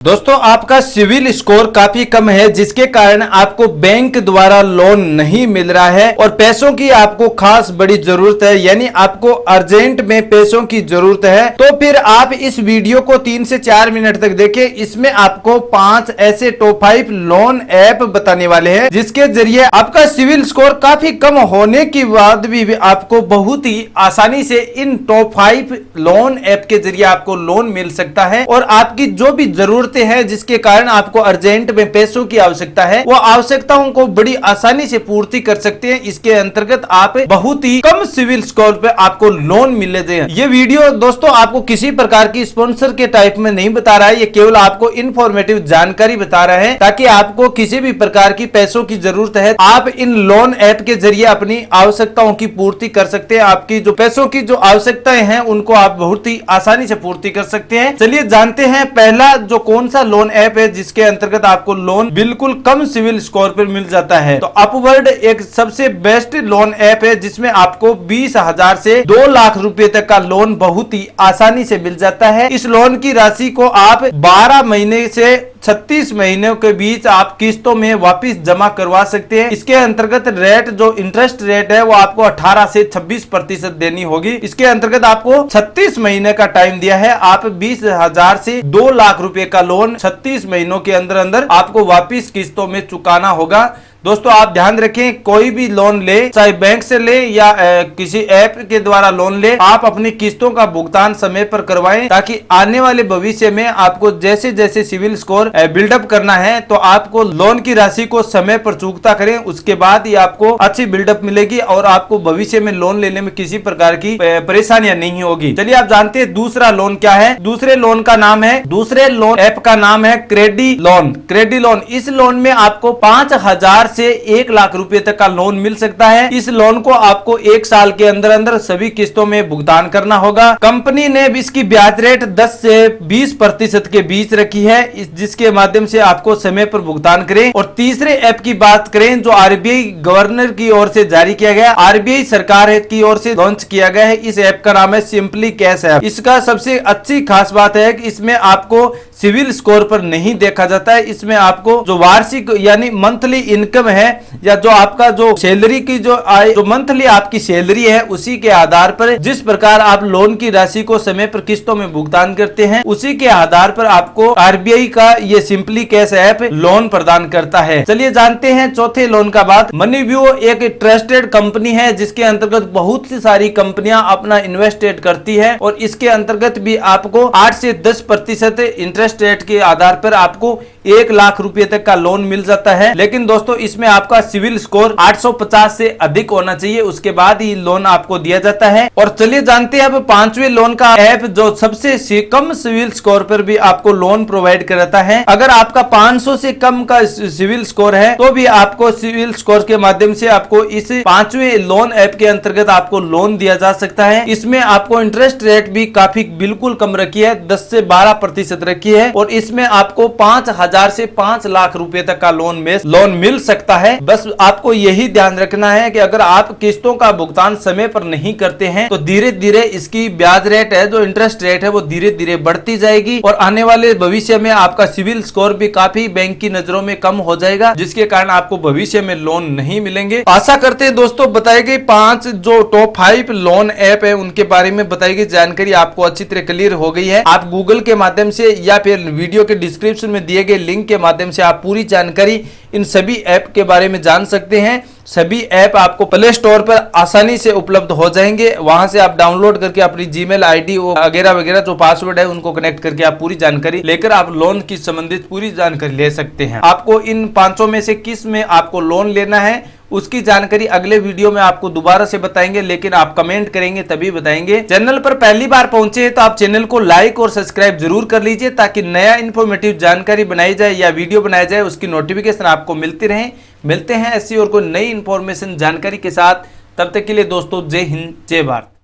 दोस्तों आपका civil score काफी कम है जिसके कारण आपको बैंक द्वारा लोन नहीं मिल रहा है और पैसों की आपको खास बड़ी जरूरत है, यानी आपको अर्जेंट में पैसों की जरूरत है। तो फिर आप इस वीडियो को 3 से 4 मिनट तक देखें। इसमें आपको 5 ऐसे टॉप 5 लोन ऐप बताने वाले हैं जिसके जरिए आपका सिविल स्कोर काफी कम होने के बाद भी आपको बहुत ही आसानी से इन टॉप 5 लोन ऐप के जरिए आपको लोन मिल सकता है और आपकी जो भी जरूरत है जिसके कारण आपको अर्जेंट में पैसों की आवश्यकता है वो आवश्यकताओं को बड़ी आसानी से पूर्ति कर सकते हैं। इसके अंतर्गत आप बहुत ही कम सिविल स्कोर पे आपको लोन मिलते हैं। ये वीडियो दोस्तों आपको किसी प्रकार की स्पॉन्सर के टाइप में नहीं बता रहा है, ये केवल आपको इंफॉर्मेटिव जानकारी बता रहा है ताकि आपको किसी भी प्रकार की पैसों की जरूरत है आप इन लोन ऐप के जरिए अपनी आवश्यकताओं की पूर्ति कर सकते हैं। आपकी जो पैसों की जो आवश्यकताएं हैं उनको आप बहुत ही आसानी से पूर्ति कर सकते हैं। चलिए जानते हैं पहला जो कौन सा लोन ऐप है जिसके अंतर्गत आपको लोन बिल्कुल कम सिविल स्कोर पर मिल जाता है। तो अपवर्ड एक सबसे बेस्ट लोन ऐप है जिसमें आपको 20,000 से 2 लाख रुपए तक का लोन बहुत ही आसानी से मिल जाता है। इस लोन की राशि को आप 12 महीने से 36 महीनों के बीच आप किस्तों में वापस जमा करवा सकते हैं। इसके अंतर्गत रेट जो इंटरेस्ट रेट है वो आपको 18 से 26% देनी होगी। इसके अंतर्गत आपको 36 महीने का टाइम दिया है। आप 20,000 से 2 लाख रुपए का लोन 36 महीनों के अंदर अंदर आपको वापस किस्तों में चुकाना होगा। दोस्तों आप ध्यान रखें, कोई भी लोन ले चाहे बैंक से ले या किसी ऐप के द्वारा लोन ले, आप अपनी किस्तों का भुगतान समय पर करवाएं ताकि आने वाले भविष्य में आपको जैसे जैसे सिविल स्कोर बिल्डअप करना है तो आपको लोन की राशि को समय पर चुकता करें, उसके बाद ही आपको अच्छी बिल्डअप मिलेगी और आपको भविष्य में लोन लेने में किसी प्रकार की परेशानियां नहीं होगी। चलिए आप जानते हैं दूसरा लोन क्या है। दूसरे लोन लोन ऐप का नाम है क्रेडी लोन। इस लोन में आपको 5,000 से 1 लाख रुपए तक का लोन मिल सकता है। इस लोन को आपको 1 साल के अंदर अंदर सभी किस्तों में भुगतान करना होगा। कंपनी ने इसकी ब्याज रेट 10 से 20% के बीच रखी है जिसके माध्यम से आपको समय पर भुगतान करें। और तीसरे ऐप की बात करें जो आरबीआई गवर्नर की ओर से जारी किया गया, आरबीआई सरकार की ओर से लॉन्च किया गया है। इस ऐप का नाम है सिंपली कैश ऐप। इसका सबसे अच्छी खास बात है कि इसमें आपको सिविल स्कोर पर नहीं देखा जाता है। इसमें आपको जो वार्षिक यानी मंथली इनकम है या जो आपका जो सैलरी की जो आय जो मंथली आपकी सैलरी है उसी के आधार पर जिस प्रकार आप लोन की राशि को समय पर किस्तों में भुगतान करते हैं उसी के आधार पर आपको आरबीआई का ये सिंपली कैश ऐप लोन प्रदान करता है। चलिए जानते हैं चौथे लोन का बात। मनीव्यू एक ट्रस्टेड कंपनी है जिसके अंतर्गत बहुत सी सारी कंपनियां अपना इन्वेस्टेड करती है और इसके अंतर्गत भी आपको 8 से 10% इंटरेस्ट रेट के आधार पर आपको 1 लाख रुपए तक का लोन मिल जाता है। लेकिन दोस्तों इसमें आपका सिविल स्कोर 850 से अधिक होना चाहिए, उसके बाद ही लोन आपको दिया जाता है। और चलिए जानते हैं अब 5वें लोन का ऐप जो सबसे कम सिविल स्कोर पर भी आपको लोन प्रोवाइड कराता है। अगर आपका 500 से कम का सिविल स्कोर है तो भी आपको सिविल स्कोर के माध्यम से आपको इस 5वें लोन ऐप के अंतर्गत आपको लोन दिया जा सकता है। इसमें आपको इंटरेस्ट रेट भी काफी बिल्कुल कम रखी है, 10 से 12% रखी है और इसमें आपको 5,000 से 5 लाख रुपए तक का लोन मिल सकता है। बस आपको यही ध्यान रखना है कि अगर आप किस्तों का भुगतान समय पर नहीं करते हैं तो धीरे धीरे इसकी ब्याज रेट है जो इंटरेस्ट रेट है वो धीरे धीरे बढ़ती जाएगी और आने वाले भविष्य में आपका सिविल स्कोर भी काफी बैंक की नजरों में कम हो जाएगा जिसके कारण आपको भविष्य में लोन नहीं मिलेंगे। आशा करते हैं दोस्तों बताई गई 5 जो टॉप 5 लोन ऐप है उनके बारे में बताई गई जानकारी आपको अच्छी तरह क्लियर हो गई है। आप गूगल के माध्यम से या फिर वीडियो के डिस्क्रिप्शन में दिए गए लिंक के माध्यम से आप पूरी जानकारी इन सभी ऐप के बारे में जान सकते हैं। सभी ऐप आपको प्ले स्टोर पर आसानी से उपलब्ध हो जाएंगे, वहां से आप डाउनलोड करके अपनी जीमेल आईडी वगैरह वगैरह जो पासवर्ड है उनको कनेक्ट करके आप पूरी जानकारी लेकर आप लोन की संबंधित पूरी जानकारी ले सकते हैं। आपको इन 5 में से किस में आपको लोन लेना है उसकी जानकारी अगले वीडियो में आपको दोबारा से बताएंगे, लेकिन आप कमेंट करेंगे तभी बताएंगे। चैनल पर पहली बार पहुंचे हैं तो आप चैनल को लाइक और सब्सक्राइब जरूर कर लीजिए ताकि नया इन्फॉर्मेटिव जानकारी बनाई जाए या वीडियो बनाया जाए उसकी नोटिफिकेशन आपको मिलती रहे। मिलते हैं ऐसी और कोई नई इन्फॉर्मेशन जानकारी के साथ, तब तक के लिए दोस्तों जय हिंद जय भारत।